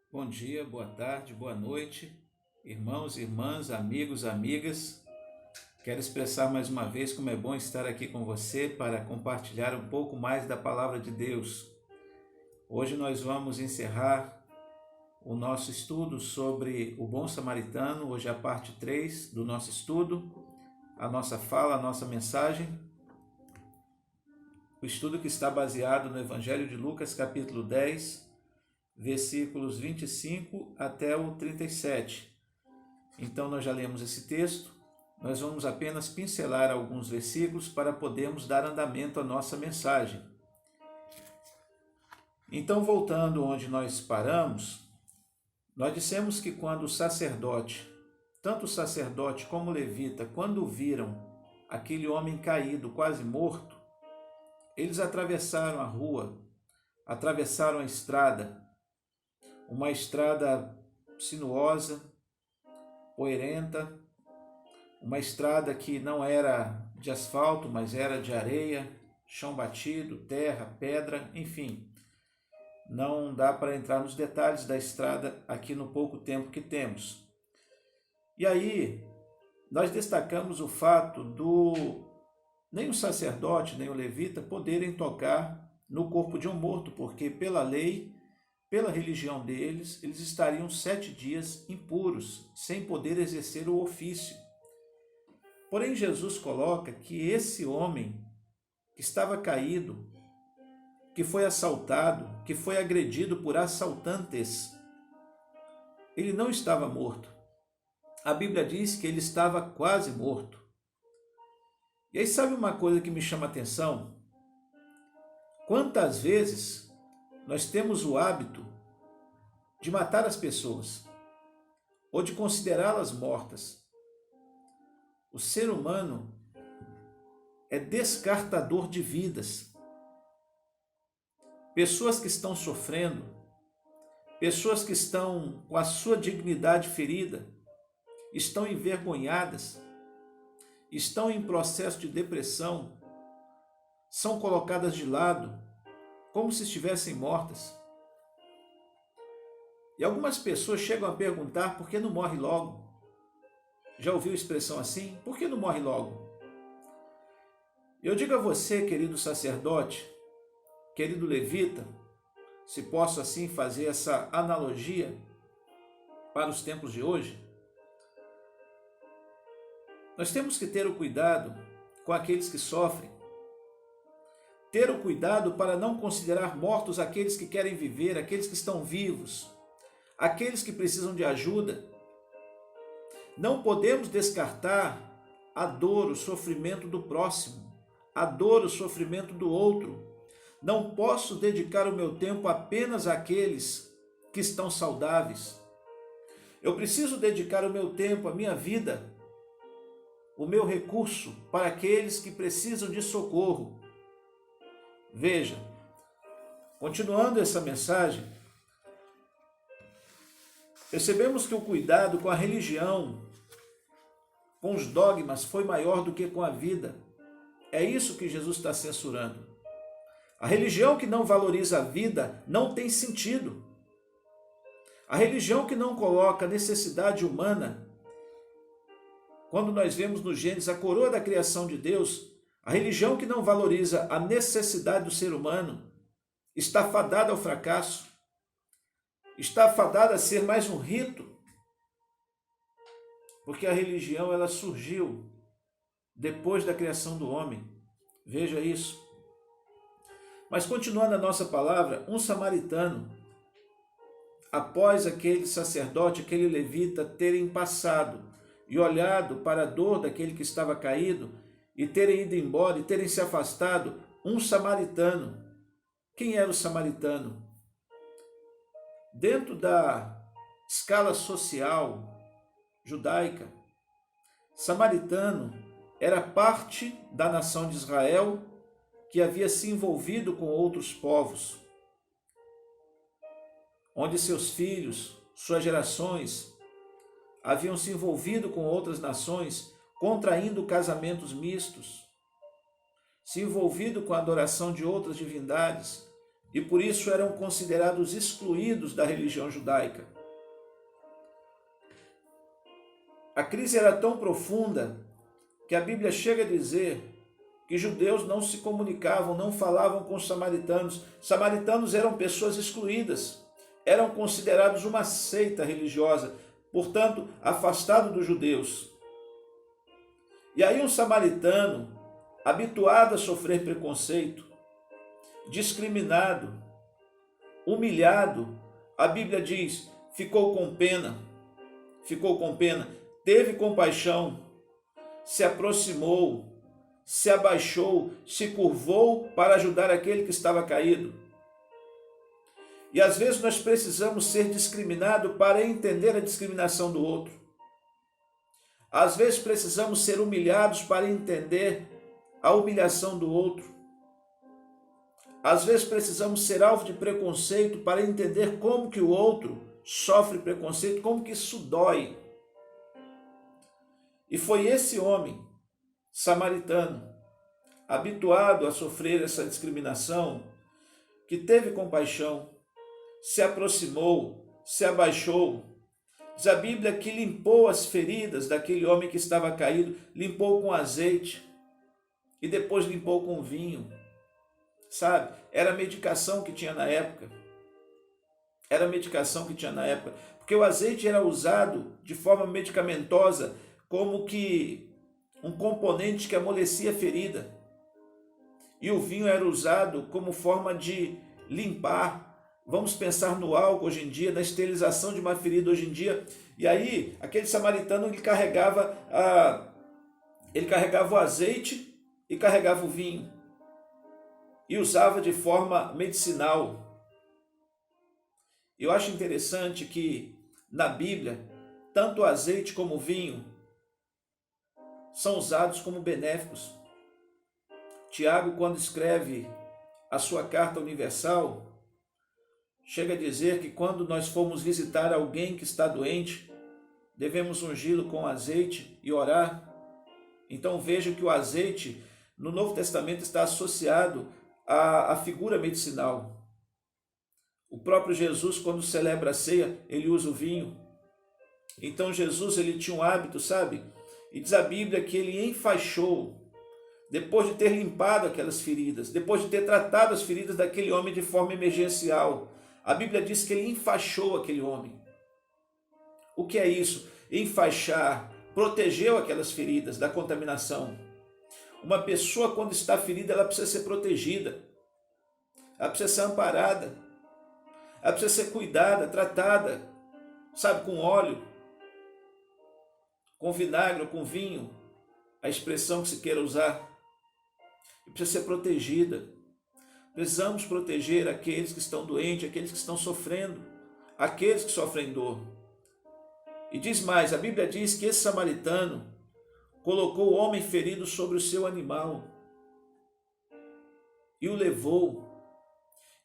Bom dia, boa tarde, boa noite, irmãos, irmãs, amigos, amigas. Quero expressar mais uma vez como é bom estar aqui com você para compartilhar um pouco mais da palavra de Deus. Hoje nós vamos encerrar o nosso estudo sobre o bom samaritano. Hoje é a parte 3 do nosso estudo, a nossa fala, a nossa mensagem. O estudo que está baseado no Evangelho de Lucas, capítulo 10, versículos 25 até o 37. Então nós já lemos esse texto, nós vamos apenas pincelar alguns versículos para podermos dar andamento à nossa mensagem. Então, voltando onde nós paramos, nós dissemos que quando o sacerdote, tanto o sacerdote como o levita, quando viram aquele homem caído, quase morto, eles atravessaram a rua, atravessaram a estrada, uma estrada sinuosa, poeirenta, uma estrada que não era de asfalto, mas era de areia, chão batido, terra, pedra, enfim. Não dá para entrar nos detalhes da estrada aqui no pouco tempo que temos. E aí, nós destacamos o fato nem o sacerdote, nem o levita poderem tocar no corpo de um morto, porque pela lei, pela religião deles, eles estariam 7 dias impuros, sem poder exercer o ofício. Porém, Jesus coloca que esse homem que estava caído, que foi assaltado, que foi agredido por assaltantes, ele não estava morto. A Bíblia diz que ele estava quase morto. E aí sabe uma coisa que me chama a atenção? Quantas vezes nós temos o hábito de matar as pessoas ou de considerá-las mortas. O ser humano é descartador de vidas. Pessoas que estão sofrendo, pessoas que estão com a sua dignidade ferida, estão envergonhadas, estão em processo de depressão, são colocadas de lado, como se estivessem mortas. E algumas pessoas chegam a perguntar por que não morre logo. Já ouviu a expressão assim? Por que não morre logo? Eu digo a você, querido sacerdote, querido levita, se posso assim fazer essa analogia para os tempos de hoje, nós temos que ter o cuidado com aqueles que sofrem, ter o cuidado para não considerar mortos aqueles que querem viver, aqueles que estão vivos, aqueles que precisam de ajuda. Não podemos descartar a dor, o sofrimento do próximo, a dor, o sofrimento do outro. Não posso dedicar o meu tempo apenas àqueles que estão saudáveis. Eu preciso dedicar o meu tempo, a minha vida, o meu recurso para aqueles que precisam de socorro. Veja, continuando essa mensagem, percebemos que o cuidado com a religião, com os dogmas, foi maior do que com a vida. É isso que Jesus está censurando. A religião que não valoriza a vida não tem sentido. A religião que não coloca a necessidade humana, quando nós vemos no Gênesis a coroa da criação de Deus, a religião que não valoriza a necessidade do ser humano está fadada ao fracasso, está fadada a ser mais um rito, porque a religião ela surgiu depois da criação do homem. Veja isso. Mas continuando a nossa palavra, um samaritano, após aquele sacerdote, aquele levita terem passado e olhado para a dor daquele que estava caído, e terem ido embora e terem se afastado, um samaritano. Quem era o samaritano? Dentro da escala social judaica, samaritano era parte da nação de Israel que havia se envolvido com outros povos, onde seus filhos, suas gerações, haviam se envolvido com outras nações, contraindo casamentos mistos, se envolvido com a adoração de outras divindades e por isso eram considerados excluídos da religião judaica. A crise era tão profunda que a Bíblia chega a dizer que judeus não se comunicavam, não falavam com os samaritanos. Samaritanos eram pessoas excluídas, eram considerados uma seita religiosa, portanto, afastado dos judeus. E aí um samaritano, habituado a sofrer preconceito, discriminado, humilhado, a Bíblia diz, ficou com pena, teve compaixão, se aproximou, se abaixou, se curvou para ajudar aquele que estava caído. E às vezes nós precisamos ser discriminados para entender a discriminação do outro. Às vezes precisamos ser humilhados para entender a humilhação do outro. Às vezes precisamos ser alvo de preconceito para entender como que o outro sofre preconceito, como que isso dói. E foi esse homem samaritano, habituado a sofrer essa discriminação, que teve compaixão, se aproximou, se abaixou. Diz a Bíblia que limpou as feridas daquele homem que estava caído, limpou com azeite e depois limpou com vinho. Sabe? Era a medicação que tinha na época. Porque o azeite era usado de forma medicamentosa como que um componente que amolecia a ferida. E o vinho era usado como forma de limpar. Vamos pensar no álcool hoje em dia, na esterilização de uma ferida hoje em dia. E aí, aquele samaritano, ele carregava o azeite e carregava o vinho. E usava de forma medicinal. Eu acho interessante que na Bíblia, tanto o azeite como o vinho são usados como benéficos. Tiago, quando escreve a sua carta universal, chega a dizer que quando nós formos visitar alguém que está doente, devemos ungí-lo com azeite e orar. Então veja que o azeite no Novo Testamento está associado à figura medicinal. O próprio Jesus, quando celebra a ceia, ele usa o vinho. Então Jesus, ele tinha um hábito, sabe? E diz a Bíblia que ele enfaixou, depois de ter limpado aquelas feridas, depois de ter tratado as feridas daquele homem de forma emergencial. A Bíblia diz que ele enfaixou aquele homem. O que é isso? Enfaixar, protegeu aquelas feridas da contaminação. Uma pessoa, quando está ferida, ela precisa ser protegida, ela precisa ser amparada, ela precisa ser cuidada, tratada, sabe, com óleo, com vinagre ou com vinho, a expressão que se queira usar. E precisa ser protegida. Precisamos proteger aqueles que estão doentes, aqueles que estão sofrendo, aqueles que sofrem dor. E diz mais, a Bíblia diz que esse samaritano colocou o homem ferido sobre o seu animal e o levou.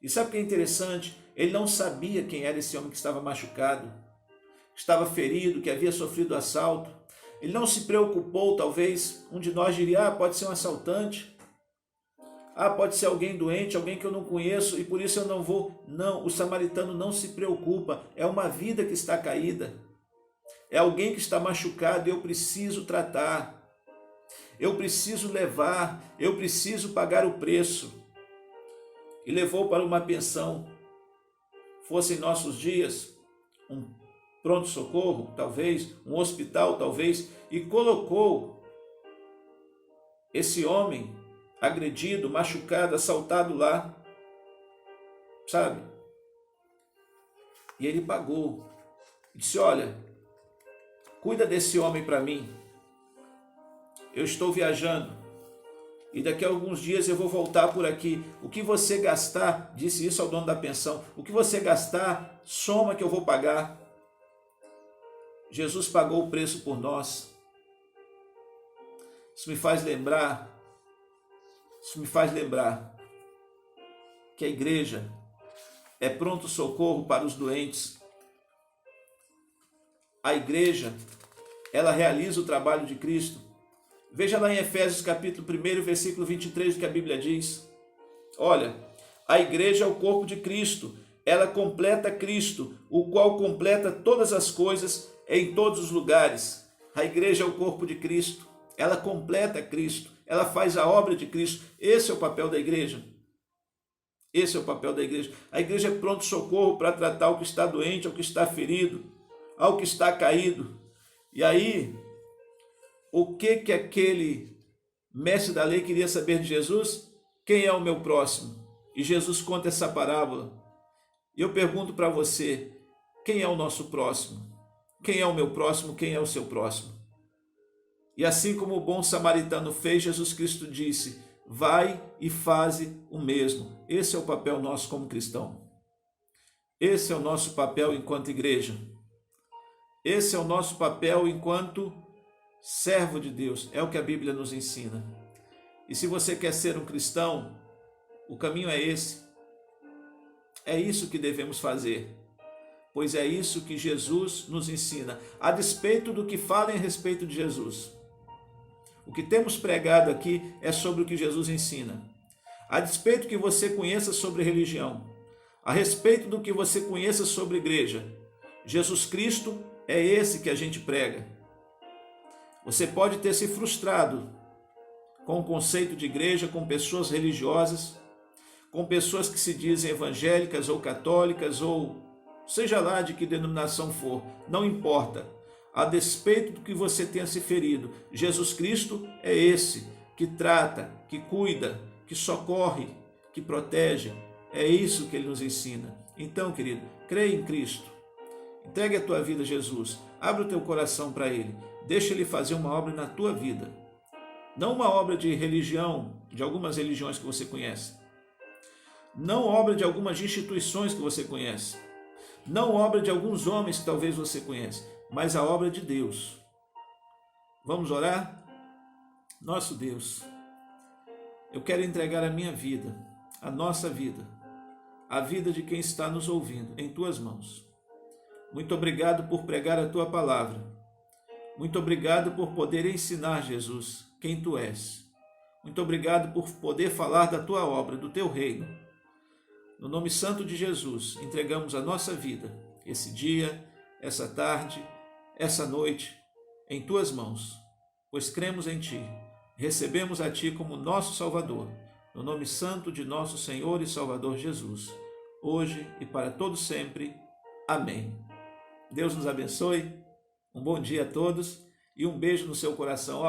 E sabe o que é interessante? Ele não sabia quem era esse homem que estava machucado, que estava ferido, que havia sofrido assalto. Ele não se preocupou, talvez um de nós diria, pode ser um assaltante, pode ser alguém doente, alguém que eu não conheço e por isso eu não vou. Não, o samaritano não se preocupa, é uma vida que está caída, é alguém que está machucado, eu preciso tratar, eu preciso levar, eu preciso pagar o preço. E levou para uma pensão, fosse em nossos dias, um pronto-socorro, talvez, um hospital, talvez, e colocou esse homem agredido, machucado, assaltado lá, sabe? E ele pagou. Disse, olha, cuida desse homem para mim. Eu estou viajando e daqui a alguns dias eu vou voltar por aqui. O que você gastar, disse isso ao dono da pensão, o que você gastar, soma que eu vou pagar. Jesus pagou o preço por nós. Isso me faz lembrar que a igreja é pronto socorro para os doentes. A igreja, ela realiza o trabalho de Cristo. Veja lá em Efésios capítulo 1, versículo 23, o que a Bíblia diz. Olha, A igreja é o corpo de Cristo. Ela completa Cristo, o qual completa todas as coisas em todos os lugares. A igreja é o corpo de Cristo. Ela completa Cristo. Ela faz a obra de Cristo. Esse é o papel da igreja. Esse é o papel da igreja. A igreja é pronto-socorro para tratar o que está doente, ao que está ferido, ao que está caído. E aí, o que aquele mestre da lei queria saber de Jesus? Quem é o meu próximo? E Jesus conta essa parábola. E eu pergunto para você, quem é o nosso próximo? Quem é o meu próximo? Quem é o seu próximo? E assim como o bom samaritano fez, Jesus Cristo disse, vai e faze o mesmo. Esse é o papel nosso como cristão. Esse é o nosso papel enquanto igreja. Esse é o nosso papel enquanto servo de Deus. É o que a Bíblia nos ensina. E se você quer ser um cristão, o caminho é esse. É isso que devemos fazer, pois é isso que Jesus nos ensina, a despeito do que falem a respeito de Jesus. O que temos pregado aqui é sobre o que Jesus ensina. A despeito do que você conheça sobre religião, a respeito do que você conheça sobre igreja, Jesus Cristo é esse que a gente prega. Você pode ter se frustrado com o conceito de igreja, com pessoas religiosas, com pessoas que se dizem evangélicas ou católicas, ou seja lá de que denominação for, não importa. A despeito do que você tenha se ferido, Jesus Cristo é esse que trata, que cuida, que socorre, que protege. É isso que ele nos ensina. Então, querido, creia em Cristo. Entregue a tua vida a Jesus. Abre o teu coração para Ele. Deixa Ele fazer uma obra na tua vida. Não uma obra de religião, de algumas religiões que você conhece. Não obra de algumas instituições que você conhece. Não obra de alguns homens que talvez você conheça, mas a obra de Deus. Vamos orar? Nosso Deus, eu quero entregar a minha vida, a nossa vida, a vida de quem está nos ouvindo, em tuas mãos. Muito obrigado por pregar a tua palavra. Muito obrigado por poder ensinar, Jesus, quem tu és. Muito obrigado por poder falar da tua obra, do teu reino. No nome santo de Jesus, entregamos a nossa vida, esse dia, essa tarde, essa noite, em tuas mãos, pois cremos em ti, recebemos a ti como nosso Salvador, no nome santo de nosso Senhor e Salvador Jesus, hoje e para todo sempre. Amém. Deus nos abençoe, um bom dia a todos e um beijo no seu coração,